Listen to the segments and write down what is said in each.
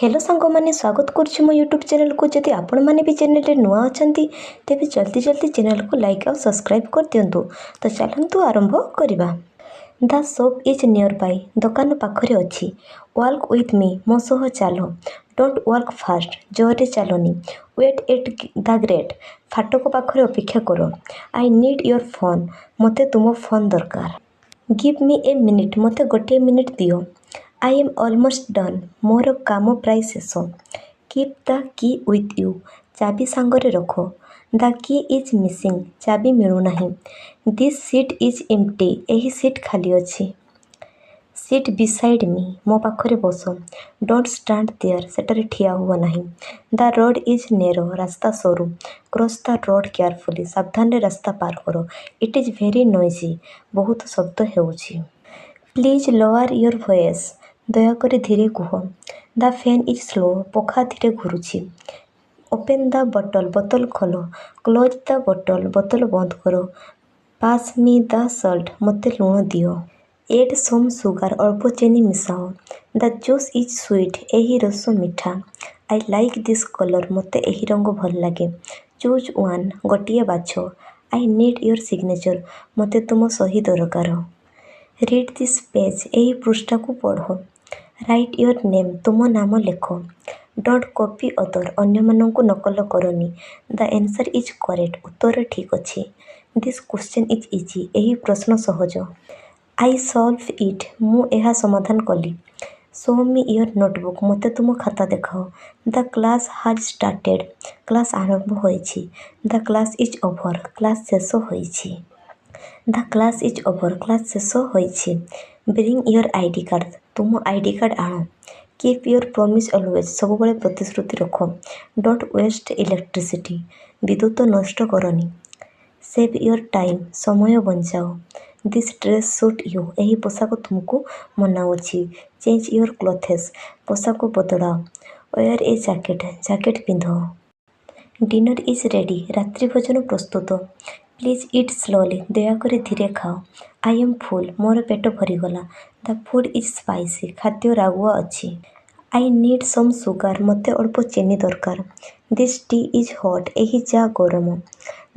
Hello सांग मैंने स्वागत करुच्ची मो यूट्यूब चैनल को। जदि आपण मैंने भी चैनल नुआ अच्छा तेज जल्दी जल्दी चैनल को लाइक और सब्सक्राइब कर दिंतु। तो चलतु आरंभ करवा। The shop is near by, दुकान पाखरे अच्छी। वर्क विथ मी, मो सह चल। डोंट वर्क फास्ट, जोरे चलनी। वेट एट द ग्रेट, फाटक पाखरे अपेक्षा कर। आई नीड योर फोन, मते तुम फोन दरकार। गिव मी ए मिनिट, मते गोटे मिनिट दियो। आई एम ऑलमोस्ट डन, मोर काम प्राय शेष। Keep the key with you, चाबी सांगरे रख। द की इज मिसिंग, चाबी मिलूना। दिस सीट इज एम्प्टी, यही सीट खाली अच्छी। सीट बिसाइड मी, मो पाखरे बस। डोंट स्टैंड देयर, सेटारे ठिया हुआ नहीं। द रोड इज नेरो, रास्ता सरू। क्रॉस द रोड केयरफुली, सावधान रे रास्ता पार करो। इट इज वेरी नॉइजी, बहुत शब्द हेउछि। प्लीज लोअर योर वॉइस, दयाकरी धीरे कुह। द फैन इज स्लो, पंखा धीरे घुरुछि। ओपन द बटल, बोतल खोलो। क्लोज द बटल, बोतल बंद करो। पास मी द सल्ट, मते लुण दियो। एड सम सुगार, अल्प चीनी मिसाओ। द जूस इज स्वीट, एही रस मिठा। आई लाइक दिस कलर, मते एही रंग भल लागे। चूज वन, गोटिए बाछ। आई नीड योर सिग्नेचर, मते तुम सही दरकार। रीड दिस पेज, एही पृष्ठा को पढ़ो। राइट योर नेम, तुम नाम लेख। डोंट कॉपी अदर, अन्य मानंकु नकल करनी। द आंसर इज करेक्ट, उत्तर ठीक अच्छी। दिस क्वेश्चन इज इजी, एही प्रश्न सहज। आई सॉल्व इट, मु एहा समाधान कली। शो मी योर नोटबुक, मते तुम खाता देखाओ। The class has started, class आरंभ होइछि। The class is over, class शेष होइछि। The class is over, class शेष होइछि। ब्रिंग योर आईडी कार्ड, तुम आईडी कार्ड आण। कीप योर प्रॉमिस ऑलवेज, सब बड़े प्रतिश्रुति रख। डोंट वेस्ट इलेक्ट्रिसिटी, विद्युत नष्ट करनी। सेव योर टाइम, समय बंचाओ। दिस ड्रेस सूट यू, यही पोशाक तुमको मनाउछि। चेंज योर क्लोथेस, पोशाक बदलाओ। वेयर ए जैकेट, जैकेट पिंध। डिनर इज रेडी, रात्रि भोजन प्रस्तुत। प्लीज इट स्लोली, दयाकरी धीरे खाओ। आई एम फुल, मोर पेट भरीगला। द फूड इज स्पाइसी, खाद्य रागुआ अच्छी। आई नीड सम सुगार, मते अल्प चीनी दरकार। दिस टी इज हॉट, एही चा गरम।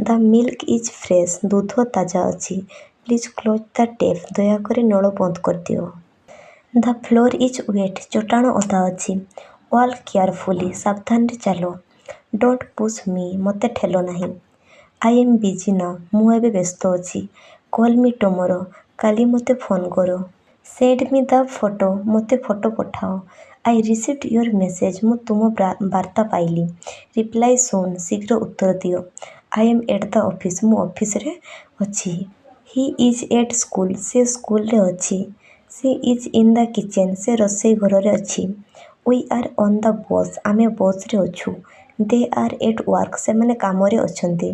द मिल्क इज फ्रेश, दूध ताजा अच्छी। प्लीज क्लोज द टैप, दयाकरी नल बंद कर दियो। द फ्लोर इज वेट, चटाण ओदा अच्छी। वॉक केयरफुली, सावधान रे चलो। डोंट पुश मी, मते ठेलो नहीं। आई एम बिजी नाउ, मु एबे व्यस्त अच्छी। कॉल मी टुमारो, काली मते फोन करो। सेंड मी द फोटो, मते फोटो पठाओ। आई रिसीव्ड योर मेसेज, मु तुम वार्ता पाइली। रिप्लाई सून, शीघ्र उत्तर दियो। I am at the office, मु ऑफिस रे अच्छी। ही इज एट स्कूल, से स्कूल रे अच्छी। She is in the kitchen, से रोसई घर रे अच्छी। We are on the bus, आमे बस रे अच्छू। दे आर एट वर्क, से माने काम रे अछंती।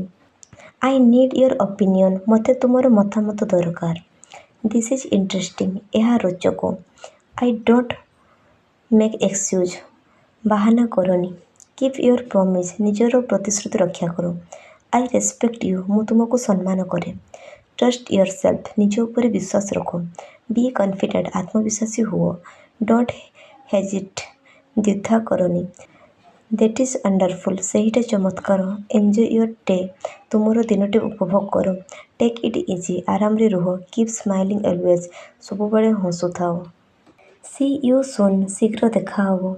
आई नीड योर ओपिनियन, मते तुमर मतामत दरकार। दिस इज इंटरेस्टिंग, यह रोचक। आई डोंट मेक एक्सक्यूज, बाहाना करनी। कीप योर प्रॉमिस, निजर प्रतिश्रुति रक्षा करो। आई रेस्पेक्ट यू, मु तुमको सम्मान करे। ट्रस्ट योर सेल्फ, निज ऊपर विश्वास रखो। बी कॉन्फिडेंट, आत्मविश्वासी हुओ। डोंट हेजिट, द्विधा करनी। दैट इज वंडरफुल, सहीटा चमत्कार। एंजॉय योर डे, तुमर दिनटे उपभोग करो। टेक इट इजी, आराम रे रुह। कीप स्माइलिंग ऑलवेज, सब बड़े हंसुथाओ। सी यू सून, शीघ्र देखा हबो।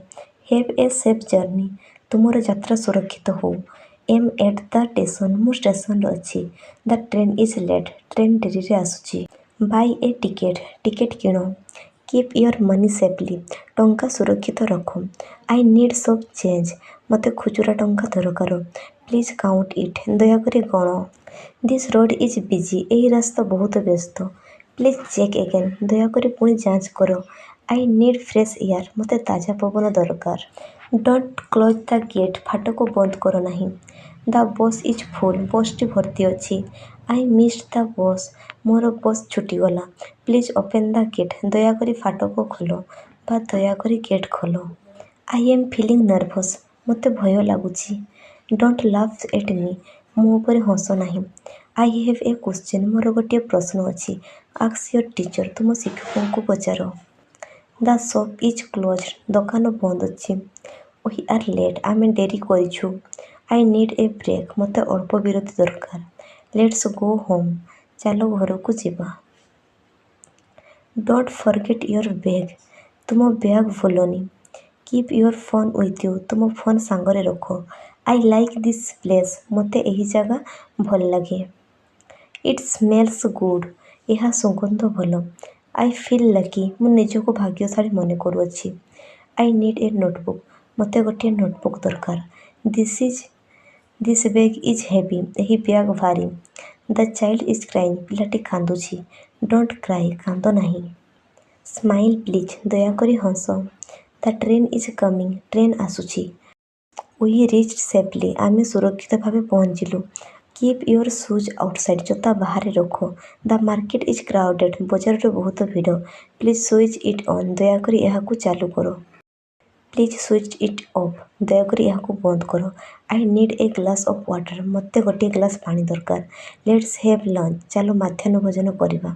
हैव ए सेफ जर्नी, तुमर यात्रा सुरक्षित हो। एम एट द स्टेशन, मु स्टेशन अच्छी। The train is late, train डेरी रे आसुची। बाय ए टिकेट, टिकेट किण। कीप योर मनी सेफली, टंका सुरक्षित रख। आई नीड सम चेंज, मते खुचुरा टंका दरकार। प्लीज काउंट इट, दयाकरी गण। दिस रोड इज बिजी, एही रास्ता बहुत व्यस्त। प्लीज चेक अगेन, दयाकरी पुणी जांच करो। आई नीड फ्रेश एयर, मते ताजा पवन दरकार। डोंट क्लोज द गेट, फाटक बंद कर नहीं। द बस इज फुल, बसटी भर्ती अच्छी। आई मिस्ड द बस, मोर बस छुटीगला। प्लीज ओपन द गेट, दयाकरी फाटक खोल बा दयाकरी गेट खोल। आई एम फिलिंग नर्भस, मते भय लगुची। डोंट लाफ एट मी, मो ऊपर हस नहीं। आई हैव ए क्वेश्चन, मोर गोटे प्रश्न अच्छी। आस्क योर टीचर, तुम शिक्षक को पचार। ଦ ସପ୍ ଇଜ୍ କ୍ଲୋଜ୍ଡ। ଦୋକାନ ବନ୍ଦ ଅଛି। We are late. ଆମେ ଡେରି କରିଛୁ। I need a break. ମୋତେ ଅଳ୍ପ ବିରତି ଦରକାର। Let's go home. ଚାଲ ଘରକୁ ଯିବା। Don't forget your bag. ତୁମ ବ୍ୟାଗ୍ ଭୁଲନି। Keep your phone with you. ତୁମ ଫୋନ୍ ସାଙ୍ଗରେ ରଖ। I like this place. ମୋତେ ଏହି ଜାଗା ଭଲ ଲାଗେ। It smells good. ଏହା ସୁଗନ୍ଧ ଭଲ। I feel lucky. ମୁଁ ନିଜକୁ ଭାଗ୍ୟଶାଳୀ ମନେ କରୁଅଛି। I need a notebook. ମୋତେ ଗୋଟିଏ ନୋଟବୁକ୍ ଦରକାର। This bag is heavy. ଏହି ବ୍ୟାଗ୍ ଭାରୀ। The child is crying. ପିଲାଟି କାନ୍ଦୁଛି। Don't cry. କାନ୍ଦ ନାହିଁ। Smile please. ଦୟାକରି ହସ। The train is coming. Train ଆସୁଛି। We reached safely. ଆମେ ସୁରକ୍ଷିତ ଭାବେ ପହଞ୍ଚିଲୁ। Keep your shoes outside. ଜୋତା ବାହାରେ ରଖ। The market is crowded. ବଜାରରେ ବହୁତ ଭିଡ଼। Please switch it on. ଦୟାକରି ଏହାକୁ ଚାଲୁ କର। Please switch it off. ଦୟାକରି ଏହାକୁ ବନ୍ଦ କର। I need a glass of water. ମୋତେ ଗୋଟିଏ ଗ୍ଲାସ୍ ପାଣି ଦରକାର। Let's have lunch. ଚାଲ ମଧ୍ୟାହ୍ନ ଭୋଜନ କରିବା।